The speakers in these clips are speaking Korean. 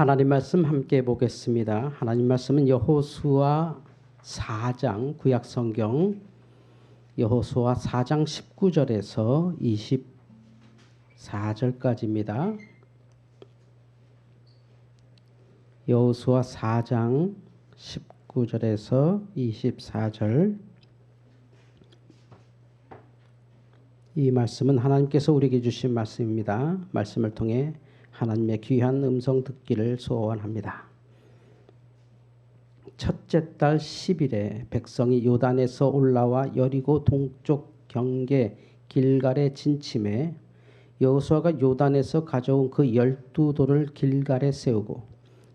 하나님 말씀 함께 보겠습니다. 하나님 말씀은 여호수아 4장 구약성경 여호수아 4장 19절에서 24절까지입니다. 여호수아 4장 19절에서 24절. 이 말씀은 하나님께서 우리에게 주신 말씀입니다. 말씀을 통해 하나님의 귀한 음성 듣기를 소원합니다. 첫째 달 10일에 백성이 요단에서 올라와 여리고 동쪽 경계 길갈에 진침해 여호수아가 요단에서 가져온 그 12돌을 길갈에 세우고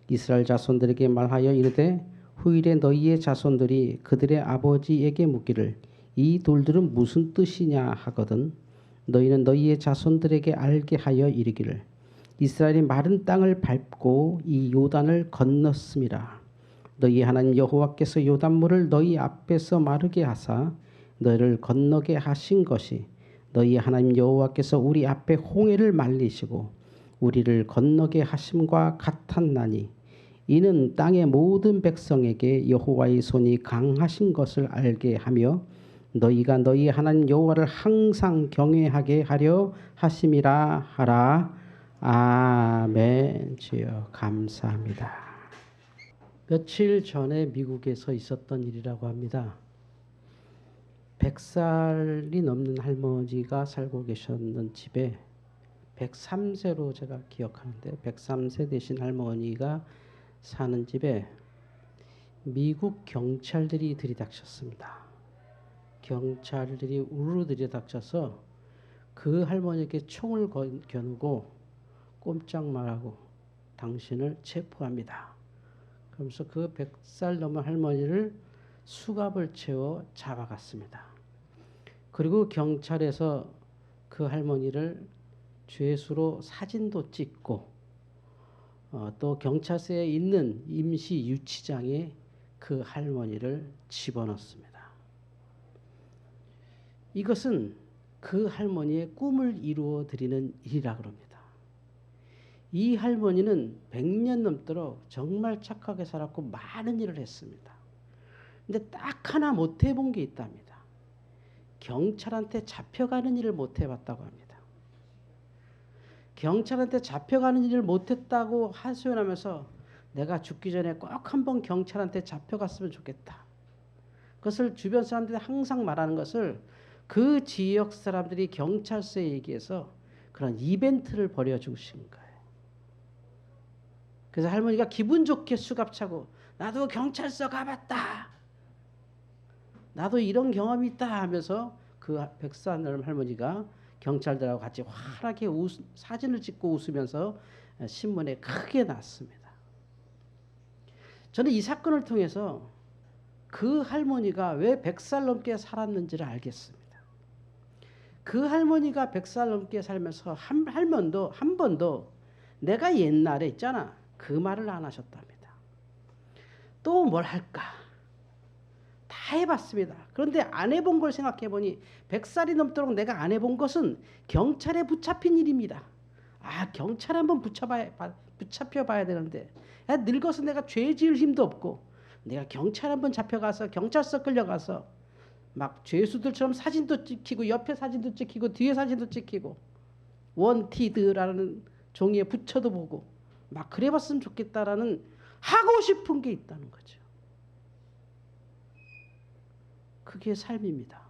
이스라엘 자손들에게 말하여 이르되 후일에 너희의 자손들이 그들의 아버지에게 묻기를 이 돌들은 무슨 뜻이냐 하거든 너희는 너희의 자손들에게 알게 하여 이르기를 이스라엘이 마른 땅을 밟고 이 요단을 건넜음이라. 너희 하나님 여호와께서 요단물을 너희 앞에서 마르게 하사 너희를 건너게 하신 것이 너희 하나님 여호와께서 우리 앞에 홍해를 말리시고 우리를 건너게 하심과 같았나니 이는 땅의 모든 백성에게 여호와의 손이 강하신 것을 알게 하며 너희가 너희 하나님 여호와를 항상 경외하게 하려 하심이라 하라. 아멘. 주여 감사합니다. 며칠 전에 미국에서 있었던 일이라고 합니다. 100살이 넘는 할머니가 살고 계셨는 집에 103세로 제가 기억하는데 103세 되신 할머니가 사는 집에 미국 경찰들이 들이닥쳤습니다. 경찰들이 우르르 들이닥쳐서 그 할머니에게 총을 겨누고 꼼짝 말하고 당신을 체포합니다. 그러면서 그 100살 넘은 할머니를 수갑을 채워 잡아갔습니다. 그리고 경찰에서 그 할머니를 죄수로 사진도 찍고 또 경찰서에 있는 임시 유치장에 그 할머니를 집어넣습니다. 이것은 그 할머니의 꿈을 이루어 드리는 일이라고 합니다. 이 할머니는 100년 넘도록 정말 착하게 살았고 많은 일을 했습니다. 근데 딱 하나 못 해본 게 있답니다. 경찰한테 잡혀가는 일을 못 해봤다고 합니다. 경찰한테 잡혀가는 일을 못 했다고 하소연하면서 내가 죽기 전에 꼭 한번 경찰한테 잡혀갔으면 좋겠다. 그것을 주변 사람들이 항상 말하는 것을 그 지역 사람들이 경찰서에 얘기해서 그런 이벤트를 벌여주신 거예요. 그래서 할머니가 기분 좋게 수갑차고 나도 경찰서 가봤다. 나도 이런 경험이 있다 하면서 그 100살 넘은 할머니가 경찰들하고 같이 환하게 사진을 찍고 웃으면서 신문에 크게 났습니다. 저는 이 사건을 통해서 그 할머니가 왜 100살 넘게 살았는지를 알겠습니다. 그 할머니가 100살 넘게 살면서 한 번도 내가 옛날에 있잖아 그 말을 안 하셨답니다. 또 뭘 할까? 다 해봤습니다. 그런데 안 해본 걸 생각해보니 100살이 넘도록 내가 안 해본 것은 경찰에 붙잡힌 일입니다. 경찰에 한번 붙잡혀봐야 되는데 늙어서 내가 죄 지을 힘도 없고 내가 경찰 한번 잡혀가서 경찰서 끌려가서 막 죄수들처럼 사진도 찍히고 옆에 사진도 찍히고 뒤에 사진도 찍히고 원티드라는 종이에 붙여도 보고 막 그래봤으면 좋겠다라는 하고 싶은 게 있다는 거죠. 그게 삶입니다.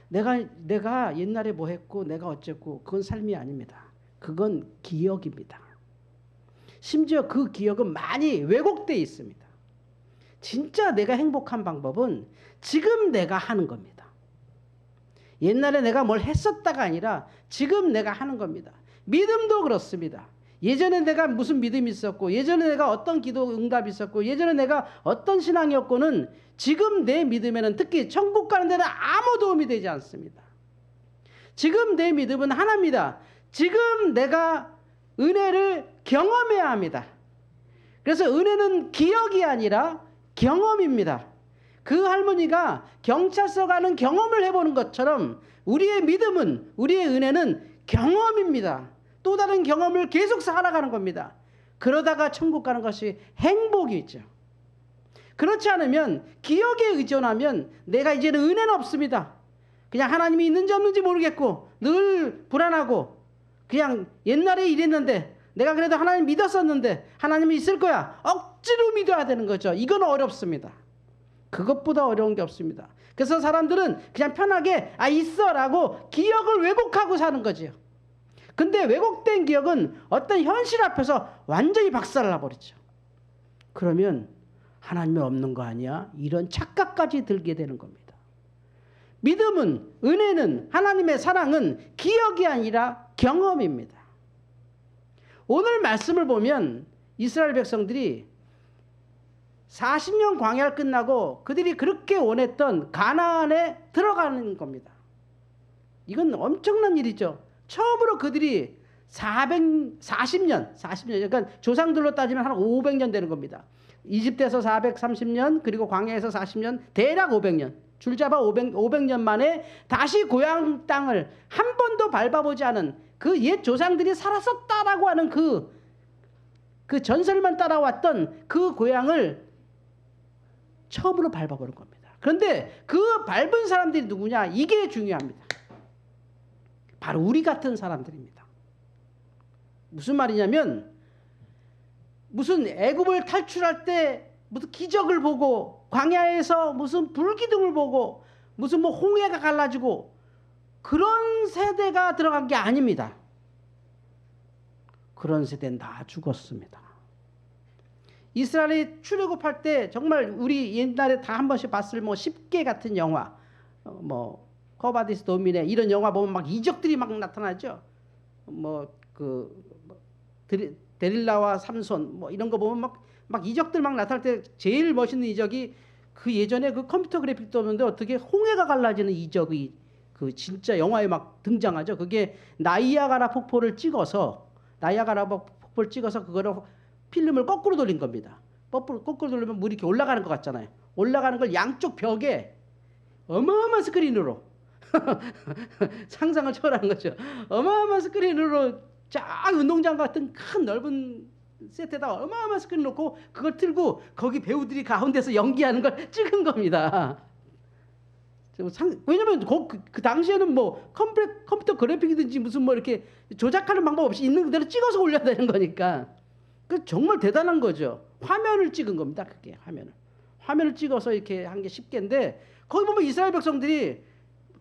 내가 옛날에 뭐 했고 내가 어쨌고 그건 삶이 아닙니다. 그건 기억입니다. 심지어 그 기억은 많이 왜곡되어 있습니다. 진짜 내가 행복한 방법은 지금 내가 하는 겁니다. 옛날에 내가 뭘 했었다가 아니라 지금 내가 하는 겁니다. 믿음도 그렇습니다. 예전에 내가 무슨 믿음이 있었고 예전에 내가 어떤 기도 응답이 있었고 예전에 내가 어떤 신앙이었고는 지금 내 믿음에는 특히 천국 가는 데는 아무 도움이 되지 않습니다. 지금 내 믿음은 하나입니다. 지금 내가 은혜를 경험해야 합니다. 그래서 은혜는 기억이 아니라 경험입니다. 그 할머니가 경찰서 가는 경험을 해보는 것처럼 우리의 믿음은 우리의 은혜는 경험입니다. 또 다른 경험을 계속 살아가는 겁니다. 그러다가 천국 가는 것이 행복이죠. 그렇지 않으면 기억에 의존하면 내가 이제는 은혜는 없습니다. 그냥 하나님이 있는지 없는지 모르겠고 늘 불안하고 그냥 옛날에 이랬는데 내가 그래도 하나님 믿었었는데 하나님이 있을 거야. 억지로 믿어야 되는 거죠. 이건 어렵습니다. 그것보다 어려운 게 없습니다. 그래서 사람들은 그냥 편하게 있어라고 기억을 왜곡하고 사는 거지요. 근데 왜곡된 기억은 어떤 현실 앞에서 완전히 박살나버리죠. 그러면 하나님이 없는 거 아니야? 이런 착각까지 들게 되는 겁니다. 믿음은, 은혜는, 하나님의 사랑은 기억이 아니라 경험입니다. 오늘 말씀을 보면 이스라엘 백성들이 40년 광야를 끝나고 그들이 그렇게 원했던 가나안에 들어가는 겁니다. 이건 엄청난 일이죠. 처음으로 그들이 40년, 그러니까 조상들로 따지면 한 500년 되는 겁니다. 이집트에서 430년, 그리고 광야에서 40년, 대략 500년. 줄잡아 500년 만에 다시 고향 땅을 한 번도 밟아보지 않은 그 옛 조상들이 살았었다라고 하는 그 전설만 따라왔던 그 고향을 처음으로 밟아보는 겁니다. 그런데 그 밟은 사람들이 누구냐? 이게 중요합니다. 바로 우리 같은 사람들입니다. 무슨 말이냐면 무슨 애굽을 탈출할 때 무슨 기적을 보고 광야에서 무슨 불기둥을 보고 무슨 뭐 홍해가 갈라지고 그런 세대가 들어간 게 아닙니다. 그런 세대는 다 죽었습니다. 이스라엘이 출애굽할 때 정말 우리 옛날에 다 한 번씩 봤을 뭐 10개 같은 영화, 뭐 커바디스 도미네 이런 영화 보면 막 이적들이 막 나타나죠. 데릴라와 삼손 뭐 이런 거 보면 막 이적들 막 나타날 때 제일 멋있는 이적이 그 예전에 그 컴퓨터 그래픽도 없는데 어떻게 홍해가 갈라지는 이적이 그 진짜 영화에 막 등장하죠. 그게 나이아가라 폭포를 찍어서 그거를 필름을 거꾸로 돌린 겁니다. 거꾸로 돌리면 물이 이렇게 올라가는 것 같잖아요. 올라가는 걸 양쪽 벽에 어마어마한 스크린으로 상상을 초월하는 거죠. 어마어마한 스크린으로 쫙 운동장 같은 큰 넓은 세트에다 어마어마한 스크린 놓고 그걸 틀고 거기 배우들이 가운데서 연기하는 걸 찍은 겁니다. 왜냐면 그 당시에는 뭐 컴퓨터 그래픽이든지 무슨 뭐 이렇게 조작하는 방법 없이 있는 그대로 찍어서 올려야 되는 거니까 그 정말 대단한 거죠. 화면을 찍은 겁니다. 그게 화면을 찍어서 이렇게 한 게 10개인데 거기 보면 이스라엘 백성들이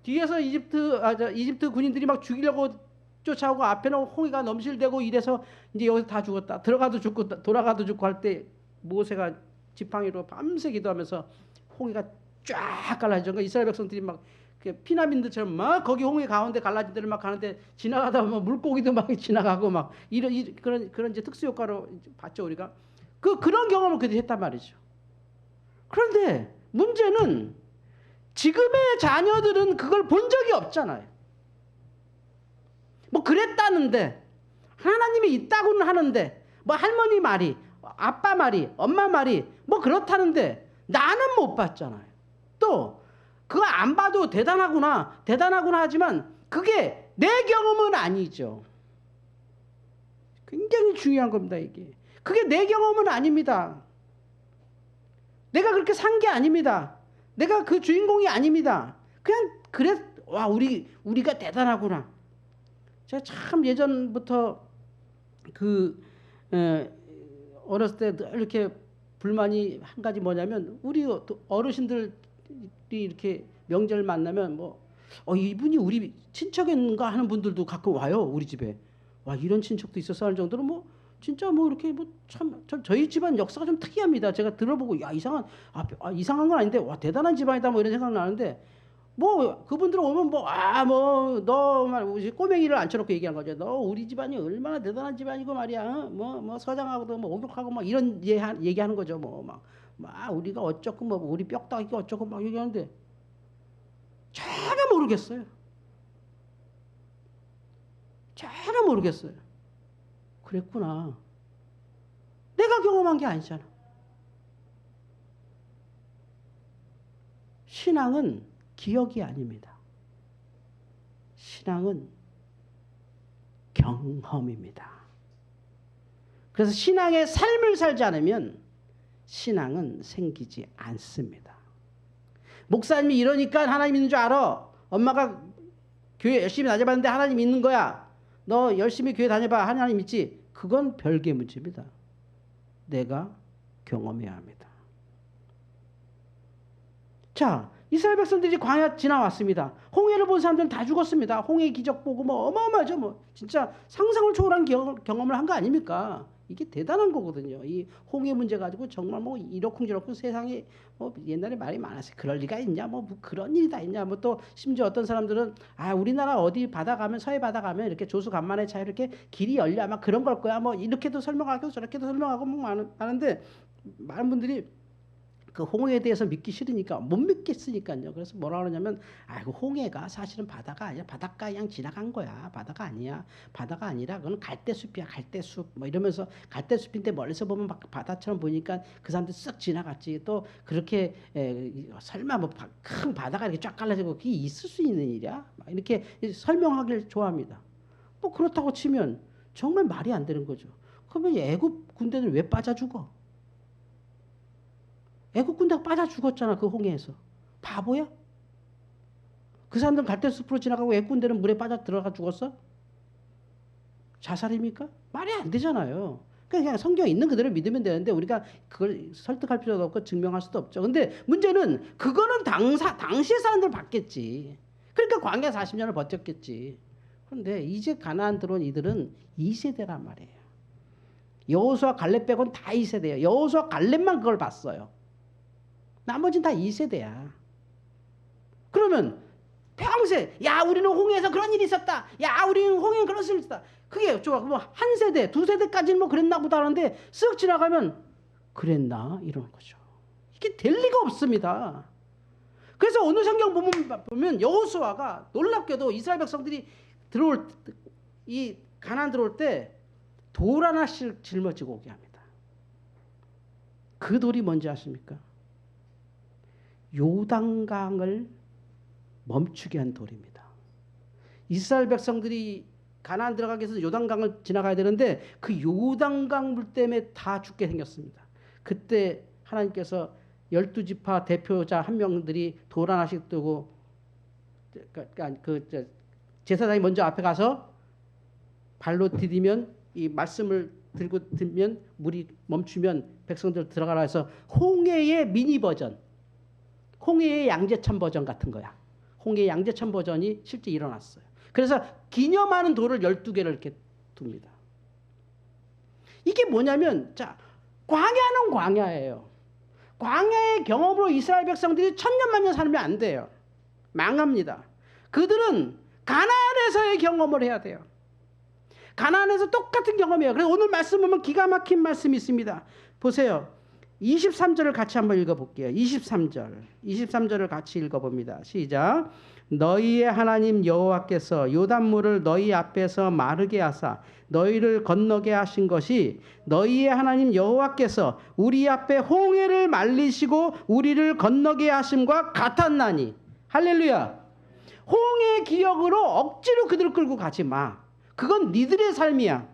뒤에서 이집트 군인들이 막 죽이려고 쫓아오고 앞에는 홍해가 넘실대고 이래서 이제 여기서 다 죽었다. 들어가도 죽고 돌아가도 죽고 할 때 모세가 지팡이로 밤새 기도하면서 홍해가 쫙 갈라지죠. 그러니까 이스라엘 백성들이 막 피난민들처럼 막 거기 홍해 가운데 갈라진 데를 막 가는데 지나가다 보면 물고기도 막 지나가고 막 그런 이제 특수 효과로 봤죠 우리가. 그런 경험을 그들이 했단 말이죠. 그런데 문제는 지금의 자녀들은 그걸 본 적이 없잖아요. 뭐 그랬다는데 하나님이 있다고는 하는데 뭐 할머니 말이 아빠 말이 엄마 말이 뭐 그렇다는데 나는 못 봤잖아요. 또 그거 안 봐도 대단하구나 하지만 그게 내 경험은 아니죠. 굉장히 중요한 겁니다. 이게 그게 내 경험은 아닙니다. 내가 그렇게 산 게 아닙니다. 내가 그 주인공이 아닙니다. 그냥 와 우리가 대단하구나. 제가 참 예전부터 어렸을 때 이렇게 불만이 한 가지 뭐냐면 우리 어르신들이 이렇게 명절 만나면 이분이 우리 친척인가 하는 분들도 가끔 와요. 우리 집에. 와 이런 친척도 있었어 할 정도로 진짜 이렇게 참 저희 집안 역사가 좀 특이합니다. 제가 들어보고 이상한 건 아닌데 와 대단한 집안이다 이런 생각 나는데 그분들은 오면 너 꼬맹이를 앉혀놓고 얘기한 거죠. 너 우리 집안이 얼마나 대단한 집안이고 말이야. 서장하고도 오격하고 이런 얘기하는 거죠. 우리가 어쩌고 우리 뼈다귀가 어쩌고 막 얘기하는데 전혀 모르겠어요. 전혀 모르겠어요. 그랬구나. 내가 경험한 게 아니잖아. 신앙은 기억이 아닙니다. 신앙은 경험입니다. 그래서 신앙의 삶을 살지 않으면 신앙은 생기지 않습니다. 목사님이 이러니까 하나님 있는 줄 알아. 엄마가 교회 열심히 다녀봤는데 하나님 있는 거야. 너 열심히 교회 다녀봐. 하나님 있지. 그건 별개의 문제입니다. 내가 경험해야 합니다. 자, 이스라엘 백성들이 광야 지나왔습니다. 홍해를 본 사람들은 다 죽었습니다. 홍해 기적 보고 뭐 어마어마하죠. 뭐 진짜 상상을 초월한 경험을 한 거 아닙니까? 이게 대단한 거거든요. 이 홍해 문제 가지고 정말 뭐 이러쿵저러쿵 세상에 뭐 옛날에 말이 많았어요. 그럴 리가 있냐? 뭐 그런 일이 다 있냐? 뭐 또 심지어 어떤 사람들은 우리나라 어디 바다 가면 서해 바다 가면 이렇게 조수간만의 차이 이렇게 길이 열려 아마 그런 걸 거야. 뭐 이렇게도 설명하고 저렇게도 설명하고 뭐 많은데 많은 분들이 그 홍해에 대해서 믿기 싫으니까 못 믿겠으니까요. 그래서 뭐라 그러냐면 그 홍해가 사실은 바다가 아니라 바닷가 그냥 지나간 거야. 바다가 아니야. 바다가 아니라 그건 갈대숲이야. 갈대숲 뭐 이러면서 갈대숲인데 멀리서 보면 막 바다처럼 보니까 그 사람들 쓱 지나갔지. 또 그렇게 설마 뭐 큰 바다가 이렇게 쫙 갈라지고 그게 있을 수 있는 일이야? 막 이렇게 설명하기를 좋아합니다. 뭐 그렇다고 치면 정말 말이 안 되는 거죠. 그러면 애굽 군대는 왜 빠져 죽어? 애국 군대가 빠져 죽었잖아. 그 홍해에서. 바보야? 그 사람들은 갈대숲으로 지나가고 애국 군대는 물에 빠져 들어가 죽었어? 자살입니까? 말이 안 되잖아요. 그냥 성경에 있는 그대로 믿으면 되는데 우리가 그걸 설득할 필요도 없고 증명할 수도 없죠. 근데 문제는 그거는 당시의 사람들 받겠지. 그러니까 광야 40년을 버텼겠지. 그런데 이제 가나안 들어온 이들은 2세대란 말이에요. 여호수아 갈렙 빼고는 다 2세대예요. 여호수아 갈렙만 그걸 봤어요. 나머지는 다 2세대야. 그러면 평생 우리는 홍해에서 그런 일이 있었다. 우리는 홍해에 그런 일이 있었다. 그게 좋아. 뭐 한 세대, 두 세대까지는 뭐 그랬나 보다 하는데 쓱 지나가면 그랬나? 이러는 거죠. 이게 될 리가 없습니다. 그래서 오늘 성경 보면 여호수아가 놀랍게도 이스라엘 백성들이 이 가나안 들어올 때 돌 하나씩 짊어지고 오게 합니다. 그 돌이 뭔지 아십니까? 요단강을 멈추게 한 돌입니다. 이스라엘 백성들이 가나안 들어가기 위해서 요단강을 지나가야 되는데 그 요단강 물 때문에 다 죽게 생겼습니다. 그때 하나님께서 12지파 대표자 한 명들이 돌 하나씩 뜨고 제사장이 먼저 앞에 가서 발로 디디면 이 말씀을 들고 들면 물이 멈추면 백성들 들어가라 해서 홍해의 미니 버전, 홍해의 양재천 버전 같은 거야. 홍해의 양재천 버전이 실제 일어났어요. 그래서 기념하는 돌을 12개를 이렇게 둡니다. 이게 뭐냐면 광야는 광야예요. 광야의 경험으로 이스라엘 백성들이 천년만년 살면 안 돼요. 망합니다. 그들은 가나안에서의 경험을 해야 돼요. 가나안에서 똑같은 경험이에요. 그래서 오늘 말씀 보면 기가 막힌 말씀이 있습니다. 보세요. 23절을 같이 한번 읽어볼게요. 23절을 같이 읽어봅니다. 시작. 너희의 하나님 여호와께서 요단물을 너희 앞에서 마르게 하사 너희를 건너게 하신 것이 너희의 하나님 여호와께서 우리 앞에 홍해를 말리시고 우리를 건너게 하심과 같았나니. 할렐루야. 홍해 기억으로 억지로 그들을 끌고 가지 마. 그건 니들의 삶이야.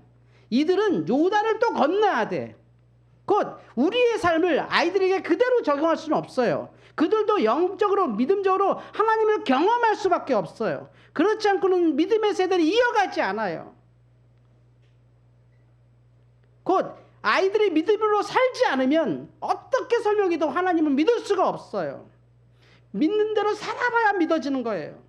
이들은 요단을 또 건너야 돼. 곧 우리의 삶을 아이들에게 그대로 적용할 수는 없어요. 그들도 영적으로 믿음적으로 하나님을 경험할 수밖에 없어요. 그렇지 않고는 믿음의 세대를 이어가지 않아요. 곧 아이들이 믿음으로 살지 않으면 어떻게 설명해도 하나님을 믿을 수가 없어요. 믿는 대로 살아봐야 믿어지는 거예요.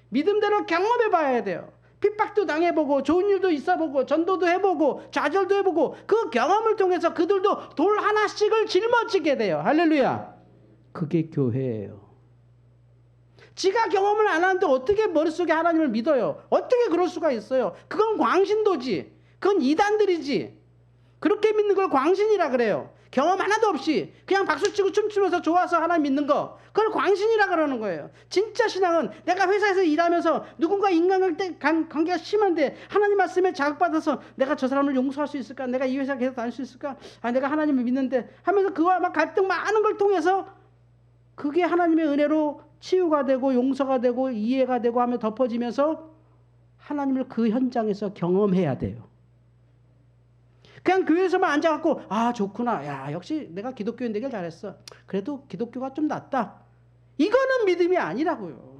믿음대로 경험해 봐야 돼요. 핍박도 당해보고 좋은 일도 있어보고 전도도 해보고 좌절도 해보고 그 경험을 통해서 그들도 돌 하나씩을 짊어지게 돼요. 할렐루야. 그게 교회예요. 지가 경험을 안 하는데 어떻게 머릿속에 하나님을 믿어요? 어떻게 그럴 수가 있어요? 그건 광신도지. 그건 이단들이지. 그렇게 믿는 걸 광신이라 그래요. 경험 하나도 없이 그냥 박수치고 춤추면서 좋아서 하나님 믿는 거, 그걸 광신이라 그러는 거예요. 진짜 신앙은 내가 회사에서 일하면서 누군가 인간관계가 심한데 하나님 말씀에 자극받아서 내가 저 사람을 용서할 수 있을까? 내가 이 회사 계속 다닐 수 있을까? 내가 하나님을 믿는데 하면서 그와 막 갈등 많은 걸 통해서 그게 하나님의 은혜로 치유가 되고 용서가 되고 이해가 되고 하며 덮어지면서 하나님을 그 현장에서 경험해야 돼요. 그냥 교회에서만 앉아갖고 아 좋구나, 야 역시 내가 기독교인 되길 잘했어, 그래도 기독교가 좀 낫다, 이거는 믿음이 아니라고요.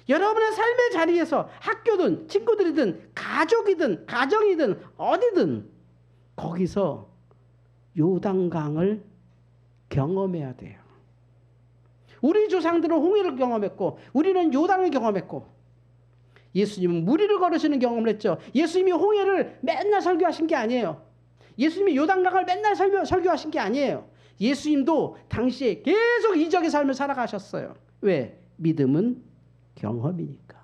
여러분의 삶의 자리에서 학교든 친구들이든 가족이든 가정이든 어디든 거기서 요단강을 경험해야 돼요. 우리 조상들은 홍해를 경험했고 우리는 요단을 경험했고, 예수님은 무리를 걸으시는 경험을 했죠. 예수님이 홍해를 맨날 설교하신 게 아니에요. 예수님이 요단강을 맨날 설교하신 게 아니에요. 예수님도 당시에 계속 이적의 삶을 살아가셨어요. 왜? 믿음은 경험이니까.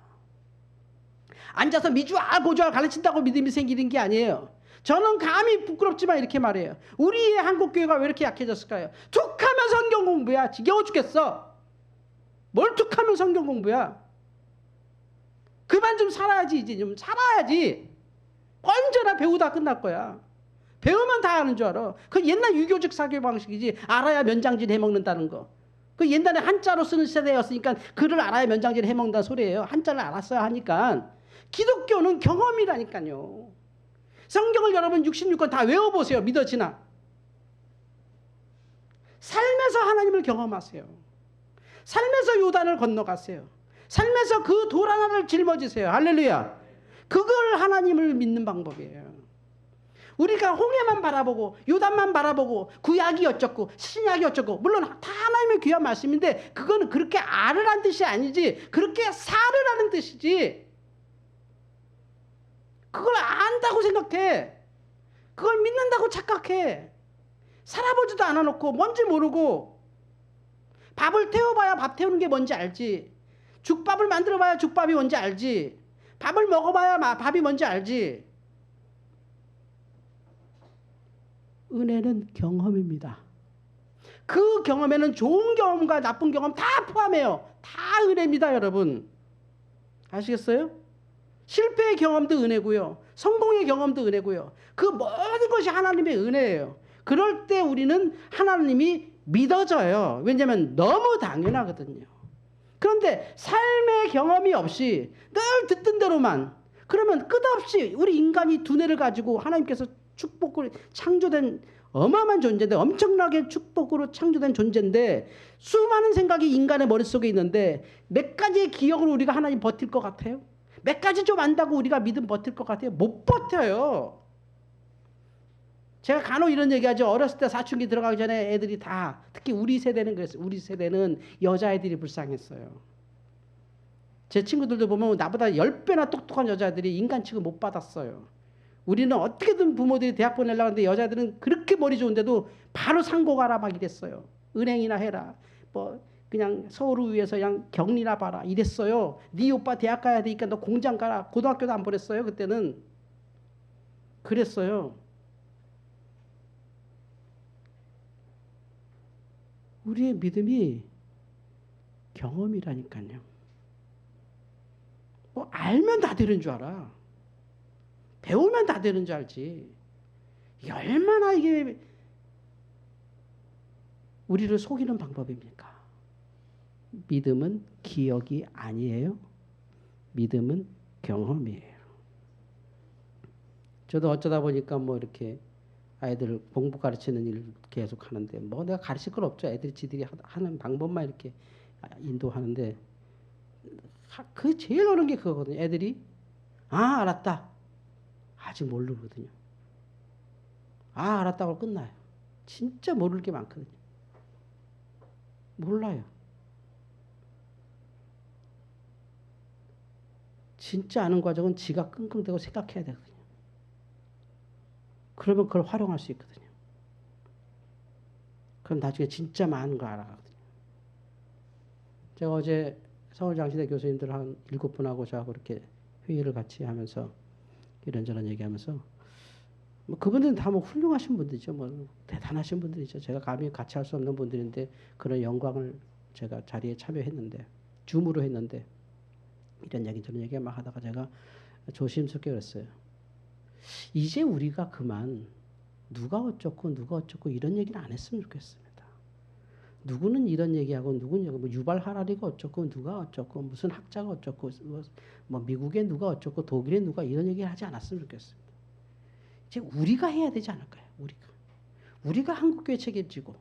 앉아서 미주알 고주알 가르친다고 믿음이 생기는 게 아니에요. 저는 감히 부끄럽지만 이렇게 말해요. 우리의 한국교회가 왜 이렇게 약해졌을까요? 툭하면 성경 공부야. 지겨워 죽겠어. 뭘 툭하면 성경 공부야. 그만 좀 살아야지. 이제 좀 살아야지. 언제나 배우다 끝날 거야. 배우면 다 아는 줄 알아. 그 옛날 유교적 사교 방식이지. 알아야 면장질 해먹는다는 거. 그 옛날에 한자로 쓰는 세대였으니까 글을 알아야 면장질 해먹는다는 소리예요. 한자를 알았어야 하니까. 기독교는 경험이라니까요. 성경을 여러분 66권 다 외워보세요. 믿어지나? 삶에서 하나님을 경험하세요. 삶에서 요단을 건너가세요. 삶에서 그 돌 하나를 짊어지세요. 할렐루야. 그걸 하나님을 믿는 방법이에요. 우리가 홍해만 바라보고 요단만 바라보고 구약이 어쩌고 신약이 어쩌고, 물론 다 하나님의 귀한 말씀인데 그거는 그렇게 알으라는 뜻이 아니지, 그렇게 살으라는 뜻이지. 그걸 안다고 생각해. 그걸 믿는다고 착각해. 살아보지도 않아놓고 뭔지 모르고, 밥을 태워봐야 밥 태우는 게 뭔지 알지, 죽밥을 만들어봐야 죽밥이 뭔지 알지, 밥을 먹어봐야 밥이 뭔지 알지. 은혜는 경험입니다. 그 경험에는 좋은 경험과 나쁜 경험 다 포함해요. 다 은혜입니다, 여러분. 아시겠어요? 실패의 경험도 은혜고요. 성공의 경험도 은혜고요. 그 모든 것이 하나님의 은혜예요. 그럴 때 우리는 하나님이 믿어져요. 왜냐하면 너무 당연하거든요. 그런데 삶의 경험이 없이 늘 듣던 대로만, 그러면 끝없이 우리 인간이 두뇌를 가지고 하나님께서 축복을 창조된 어마어마한 존재인데, 엄청나게 축복으로 창조된 존재인데 수많은 생각이 인간의 머릿속에 있는데 몇 가지의 기억으로 우리가 하나님 버틸 것 같아요? 몇 가지 좀 안다고 우리가 믿음 버틸 것 같아요? 못 버텨요. 제가 간혹 이런 얘기하죠. 어렸을 때 사춘기 들어가기 전에 애들이 다, 특히 우리 세대는 그랬어요. 우리 세대는 여자애들이 불쌍했어요. 제 친구들도 보면 나보다 10배나 똑똑한 여자애들이 인간 취급 못 받았어요. 우리는 어떻게든 부모들이 대학 보내려고 하는데 여자들은 그렇게 머리 좋은데도 바로 상고 가라 막 이랬어요. 은행이나 해라, 뭐 그냥 서울을 위해서 그냥 격리나 봐라 이랬어요. 네 오빠 대학 가야 되니까 너 공장 가라. 고등학교도 안 보냈어요. 그때는 그랬어요. 우리의 믿음이 경험이라니까요. 뭐 알면 다 되는 줄 알아. 배우면 다 되는 줄 알지. 이게 얼마나 이게 우리를 속이는 방법입니까? 믿음은 기억이 아니에요. 믿음은 경험이에요. 저도 어쩌다 보니까 뭐 이렇게 아이들 공부 가르치는 일 계속 하는데 뭐 내가 가르칠 건 없죠. 애들이 지들이 하는 방법만 이렇게 인도하는데, 그 제일 어려운 게 그거거든요. 애들이 아 알았다 아직 모르거든요. 아 알았다고 끝나요. 진짜 모를 게 많거든요. 몰라요. 진짜 아는 과정은 지가 끙끙대고 생각해야 되거든요. 그러면 그걸 활용할 수 있거든요. 그럼 나중에 진짜 많은 거 알아가거든요. 제가 어제 서울장시대 교수님들 한 7분하고 저하고 이렇게 회의를 같이 하면서 이런저런 얘기하면서, 뭐 그분들은 다 뭐 훌륭하신 분들이죠. 뭐 대단하신 분들이죠. 제가 감히 같이 할 수 없는 분들인데 그런 영광을 제가 자리에 참여했는데, 줌으로 했는데 이런 얘기 저런 얘기 막 하다가 제가 조심스럽게 그랬어요. 이제 우리가 그만 누가 어쩌고 누가 어쩌고 이런 얘기는 안 했으면 좋겠습니다. 누구는 이런 얘기하고 누구는 뭐 유발 하라리가 어쩌고 누가 어쩌고 무슨 학자가 어쩌고 뭐 미국에 누가 어쩌고 독일에 누가 이런 얘기를 하지 않았으면 좋겠습니다. 이제 우리가 해야 되지 않을까요? 우리가 한국교회 책임지고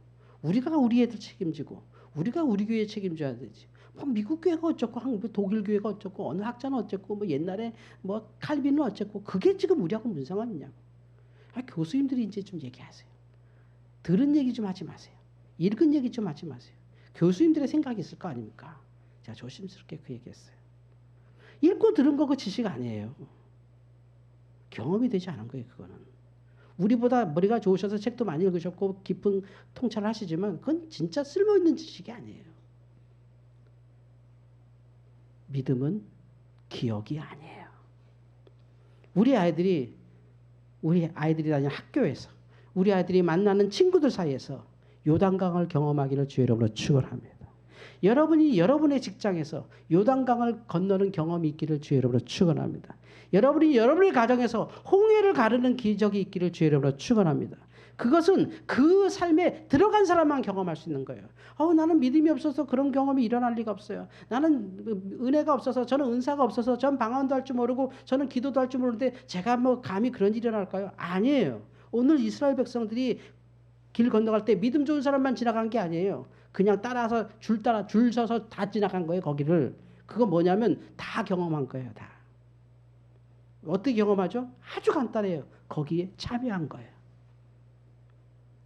우리가 우리 애들 책임지고 우리가 우리 교회 책임져야 되지. 뭐 미국 교회가 어쩌고 한국 독일 교회가 어쩌고 어느 학자는 어쩌고 뭐 옛날에 뭐 칼빈은 어쩌고 그게 지금 우리하고 무슨 상관이냐고. 교수님들이 이제 좀 얘기하세요. 들은 얘기 좀 하지 마세요. 읽은 얘기 좀 하지 마세요. 교수님들의 생각이 있을 거 아닙니까? 제가 조심스럽게 그 얘기했어요. 읽고 들은 거 그 지식 아니에요. 경험이 되지 않은 거예요. 그거는. 우리보다 머리가 좋으셔서 책도 많이 읽으셨고 깊은 통찰을 하시지만 그건 진짜 쓸모있는 지식이 아니에요. 믿음은 기억이 아니에요. 우리 아이들이 다니는 학교에서 우리 아이들이 만나는 친구들 사이에서 요단강을 경험하기를 주의 이름으로 축원합니다. 여러분이 여러분의 직장에서 요단강을 건너는 경험이 있기를 주의 이름으로 축원합니다. 여러분이 여러분의 가정에서 홍해를 가르는 기적이 있기를 주의 이름으로 축원합니다. 그것은 그 삶에 들어간 사람만 경험할 수 있는 거예요. 나는 믿음이 없어서 그런 경험이 일어날 리가 없어요. 나는 은혜가 없어서 저는 은사가 없어서 전 방언도 할 줄 모르고 저는 기도도 할 줄 모르는데 제가 뭐 감히 그런 일이 일어날까요? 아니에요. 오늘 이스라엘 백성들이 길 건너갈 때 믿음 좋은 사람만 지나간 게 아니에요. 그냥 따라서 줄 서서 다 지나간 거예요. 거기를. 그거 뭐냐면 다 경험한 거예요. 다. 어떻게 경험하죠? 아주 간단해요. 거기에 참여한 거예요.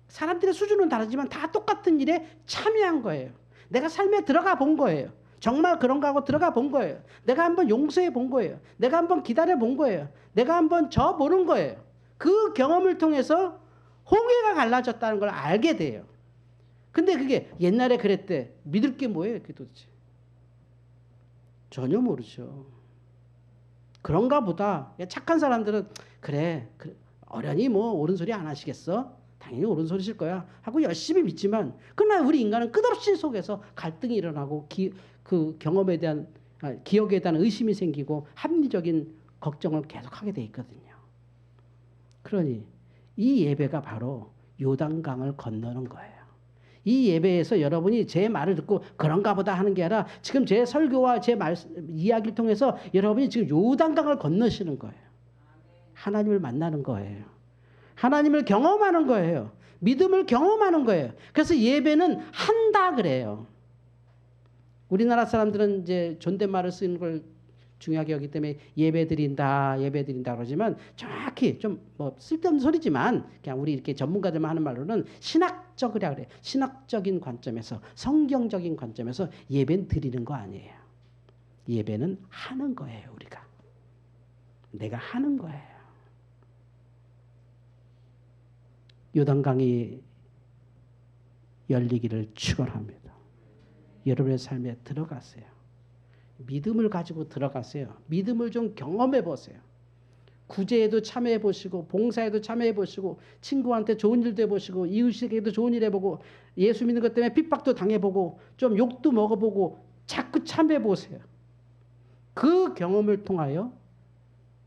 사람들의 수준은 다르지만 다 똑같은 일에 참여한 거예요. 내가 삶에 들어가 본 거예요. 정말 그런가 하고 들어가 본 거예요. 내가 한번 용서해 본 거예요. 내가 한번 기다려 본 거예요. 내가 한번 져 보는 거예요. 그 경험을 통해서 홍해가 갈라졌다는 걸 알게 돼요. 근데 그게 옛날에 그랬대. 믿을 게 뭐예요? 그게 도대체. 전혀 모르죠. 그런가 보다. 착한 사람들은 그래 어련히 뭐 옳은 소리 안 하시겠어? 당연히 옳은 소리실 거야 하고 열심히 믿지만 그러나 우리 인간은 끝없이 속에서 갈등이 일어나고 그 경험에 대한 기억에 대한 의심이 생기고 합리적인 걱정을 계속하게 돼 있거든요. 그러니 이 예배가 바로 요단강을 건너는 거예요. 이 예배에서 여러분이 제 말을 듣고 그런가 보다 하는 게 아니라 지금 제 설교와 제 이야기를 통해서 여러분이 지금 요단강을 건너시는 거예요. 하나님을 만나는 거예요. 하나님을 경험하는 거예요. 믿음을 경험하는 거예요. 그래서 예배는 한다 그래요. 우리나라 사람들은 이제 존댓말을 쓰는 걸 중요하게 여기기 때문에 예배 드린다 그러지만 정확히 좀 뭐 쓸데없는 소리지만 그냥 우리 이렇게 전문가들만 하는 말로는 신학적이라 그래요. 신학적인 관점에서 성경적인 관점에서 예배는 드리는 거 아니에요. 예배는 하는 거예요. 우리가. 내가 하는 거예요. 요단강이 열리기를 축원합니다. 여러분의 삶에 들어가세요. 믿음을 가지고 들어가세요. 믿음을 좀 경험해 보세요. 구제에도 참여해 보시고 봉사에도 참여해 보시고 친구한테 좋은 일도 해보시고 이웃에게도 좋은 일 해보고 예수 믿는 것 때문에 핍박도 당해보고 좀 욕도 먹어보고 자꾸 참여해 보세요. 그 경험을 통하여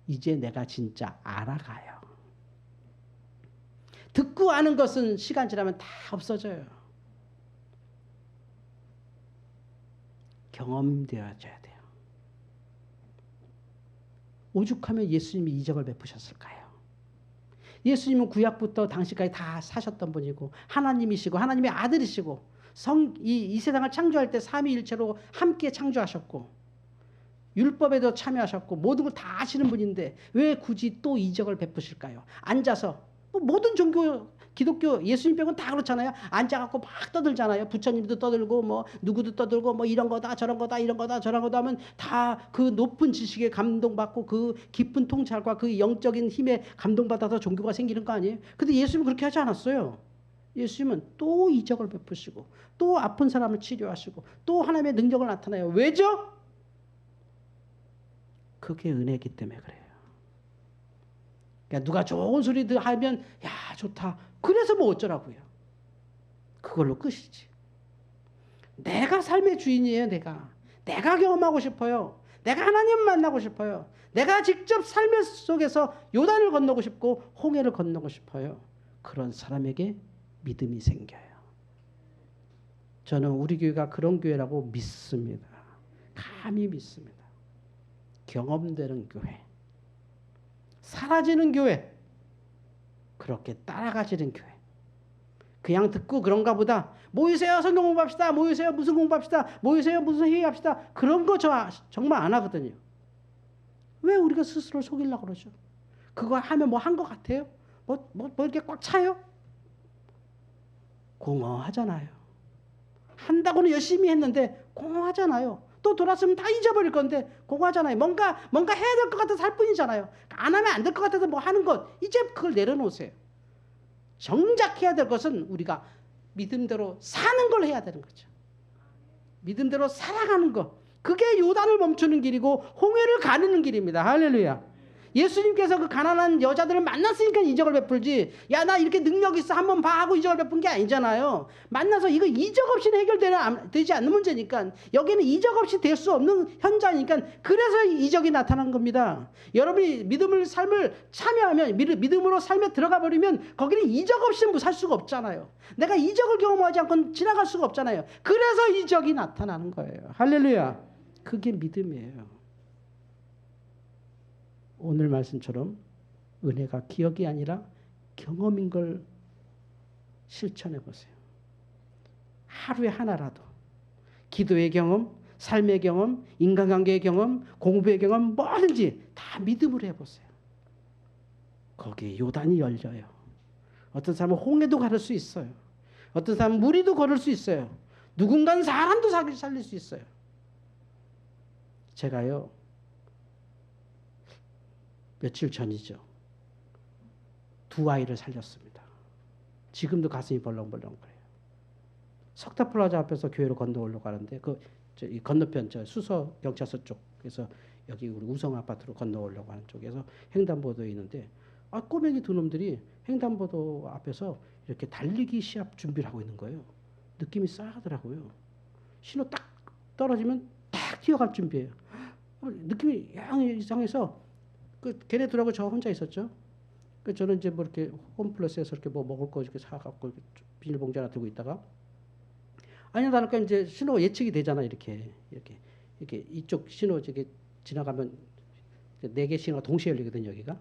이제 내가 진짜 알아가요. 듣고 아는 것은 시간 지나면 다 없어져요. 경험되어져야 돼요. 오죽하면 예수님이 이적을 베푸셨을까요? 예수님은 구약부터 당시까지 다 사셨던 분이고 하나님이시고 하나님의 아들이시고 이 세상을 창조할 때 삼위일체로 함께 창조하셨고 율법에도 참여하셨고 모든 걸 다 아시는 분인데 왜 굳이 또 이적을 베푸실까요? 앉아서 모든 종교 기독교 예수님 빼고는 다 그렇잖아요. 앉아갖고 막 떠들잖아요. 부처님도 떠들고 뭐 누구도 떠들고 뭐 이런 거다 저런 거다 이런 거다 저런 거다 하면 다 그 높은 지식에 감동받고 그 깊은 통찰과 그 영적인 힘에 감동받아서 종교가 생기는 거 아니에요? 근데 예수님은 그렇게 하지 않았어요. 예수님은 또 이적을 베푸시고 또 아픈 사람을 치료하시고 또 하나님의 능력을 나타내요. 왜죠? 그게 은혜이기 때문에 그래요. 그러니까 누가 좋은 소리들 하면 야 좋다. 그래서 뭐 어쩌라고요. 그걸로 끝이지. 내가 삶의 주인이에요. 내가 경험하고 싶어요. 내가 하나님 만나고 싶어요. 내가 직접 삶의 속에서 요단을 건너고 싶고 홍해를 건너고 싶어요. 그런 사람에게 믿음이 생겨요. 저는 우리 교회가 그런 교회라고 믿습니다. 감히 믿습니다. 경험되는 교회, 사라지는 교회, 그렇게 따라가지는 교회. 그냥 듣고 그런가 보다. 모이세요, 성경 공부합시다. 모이세요, 무슨 공부합시다. 모이세요, 무슨 회의합시다. 그런 거 저 정말 안 하거든요. 왜 우리가 스스로 속이려고 그러죠? 그거 하면 뭐 한 것 같아요? 뭐 이렇게 꽉 차요? 공허하잖아요. 한다고는 열심히 했는데 공허하잖아요. 또 돌았으면 다 잊어버릴 건데 공허하잖아요. 뭔가 해야 될 것 같아서 할 뿐이잖아요. 안 하면 안 될 것 같아서 뭐 하는 것, 이제 그걸 내려놓으세요. 정작 해야 될 것은 우리가 믿음대로 사는 걸 해야 되는 거죠. 믿음대로 살아가는 것. 그게 요단을 멈추는 길이고 홍해를 가르는 길입니다. 할렐루야. 예수님께서 그 가난한 여자들을 만났으니까 이적을 베풀지, 야 나 이렇게 능력 있어 한번 봐 하고 이적을 베푼 게 아니잖아요. 만나서 이거 이적 없이는 되지 않는 문제니까, 여기는 이적 없이 될 수 없는 현장이니까, 그래서 이적이 나타난 겁니다. 여러분이 삶을 참여하면, 믿음으로 삶에 들어가 버리면 거기는 이적 없이는 살 수가 없잖아요. 내가 이적을 경험하지 않고는 지나갈 수가 없잖아요. 그래서 이적이 나타나는 거예요. 할렐루야. 그게 믿음이에요. 오늘 말씀처럼 은혜가 기억이 아니라 경험인 걸 실천해 보세요. 하루에 하나라도 기도의 경험, 삶의 경험, 인간관계의 경험, 공부의 경험, 뭐든지 다 믿음으로 해보세요. 거기에 요단이 열려요. 어떤 사람은 홍해도 가를 수 있어요. 어떤 사람은 무리도 걸을 수 있어요. 누군가는 사람도 살릴 수 있어요. 제가요, 며칠 전이죠, 2 아이를 살렸습니다. 지금도 가슴이 벌렁벌렁거려요. 석탑플라자 앞에서 교회로 건너오려고 하는데 이 건너편 수서 경찰서 쪽, 그래서 여기 우리 우성 아파트로 건너오려고 하는 쪽에서 횡단보도에 있는데, 꼬맹이 2놈들이 횡단보도 앞에서 이렇게 달리기 시합 준비를 하고 있는 거예요. 느낌이 싸하더라고요. 신호 딱 떨어지면 딱 뛰어갈 준비예요. 느낌이 이상해서 걔네들하고 저 혼자 있었죠. 저는 이제 뭐 이렇게 홈플러스에서 이렇게 뭐 먹을 거 이렇게 사갖고 비닐봉지 하나 들고 있다가, 아니야 다를까 이제 신호가 예측이 되잖아. 이렇게 이쪽 신호 저기 지나가면 4개 신호가 동시에 열리거든요. 여기가.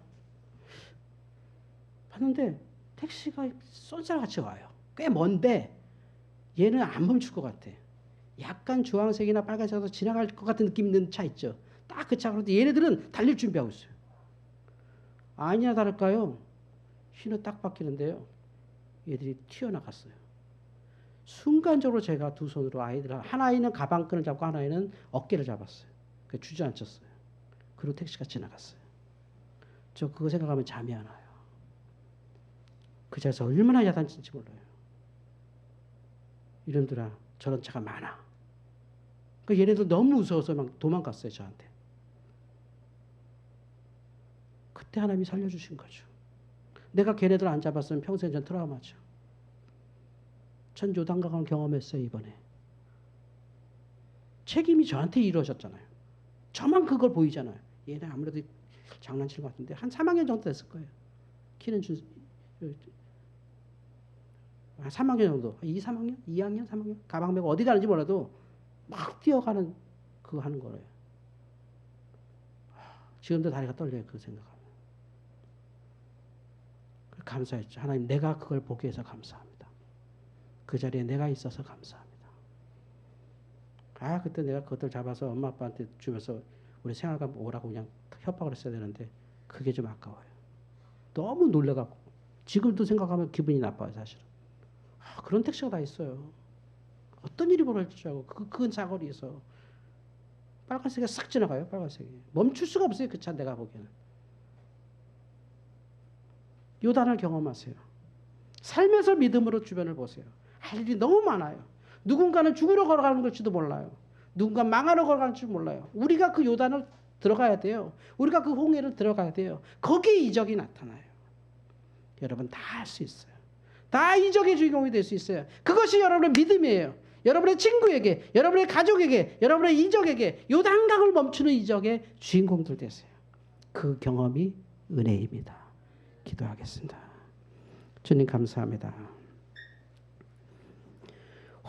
봤는데 택시가 쏜살같이 와요. 꽤 먼데 얘는 안 멈출 것 같아. 약간 주황색이나 빨간색으로 지나갈 것 같은 느낌 있는 차 있죠. 딱 그 차. 그런데 얘네들은 달릴 준비하고 있어요. 아니나 다를까요, 신호 딱 바뀌는데요, 얘들이 튀어나갔어요. 순간적으로 제가 2 손으로 한 아이는 가방끈을 잡고 한 아이는 어깨를 잡았어요. 주저앉혔어요. 그리고 택시가 지나갔어요. 저 그거 생각하면 잠이 안 와요. 그 자리에서 얼마나 야단친지 몰라요. 이놈들아, 저런 차가 많아. 얘네들 너무 무서워서 막 도망갔어요, 저한테. 그때 하나님이 살려주신 거죠. 내가 걔네들 안 잡았으면 평생 전 트라우마죠. 전 요단강을 경험했어요, 이번에. 책임이 저한테 이루어졌잖아요. 저만 그걸 보이잖아요. 얘네 아무래도 장난치는 것 같은데 한 3학년 정도 됐을 거예요. 키는 3학년 정도. 3학년? 2학년? 3학년? 가방 메고 어디 가는지 몰라도 막 뛰어가는 그거 하는 거예요. 지금도 다리가 떨려요, 그거 생각하면. 감사했죠. 하나님, 내가 그걸 보기 위해서 감사합니다. 그 자리에 내가 있어서 감사합니다. 그때 내가 그것들 잡아서 엄마 아빠한테 주면서 우리 생활관 오라고 그냥 협박을 했어야 되는데 그게 좀 아까워요. 너무 놀래갖고 지금도 생각하면 기분이 나빠요, 사실은. 그런 택시가 다 있어요. 어떤 일이 벌어질지 알고 그 큰 사거리에서 빨간색이 싹 지나가요. 빨간색이 멈출 수가 없어요. 그 차 내가 보기에는. 요단을 경험하세요. 삶에서 믿음으로 주변을 보세요. 할 일이 너무 많아요. 누군가는 죽으러 걸어가는 걸지도 몰라요. 누군가 망하러 걸어가는 줄 몰라요. 우리가 그 요단을 들어가야 돼요. 우리가 그 홍해를 들어가야 돼요. 거기에 이적이 나타나요. 여러분 다 할 수 있어요. 다 이적의 주인공이 될 수 있어요. 그것이 여러분의 믿음이에요. 여러분의 친구에게, 여러분의 가족에게, 여러분의 이적에게 요단강을 멈추는 이적의 주인공들 되세요. 그 경험이 은혜입니다. 기도하겠습니다. 주님 감사합니다.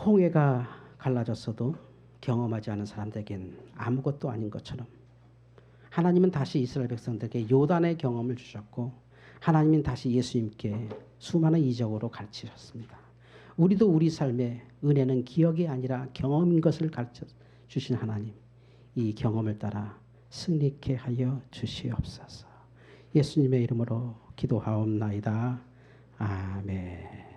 홍해가 갈라졌어도 경험하지 않은 사람들에겐 아무것도 아닌 것처럼 하나님은 다시 이스라엘 백성들에게 요단의 경험을 주셨고 하나님은 다시 예수님께 수많은 이적으로 가르치셨습니다. 우리도 우리 삶의 은혜는 기억이 아니라 경험인 것을 가르쳐 주신 하나님, 이 경험을 따라 승리케 하여 주시옵소서. 예수님의 이름으로 기도하옵나이다. 아멘.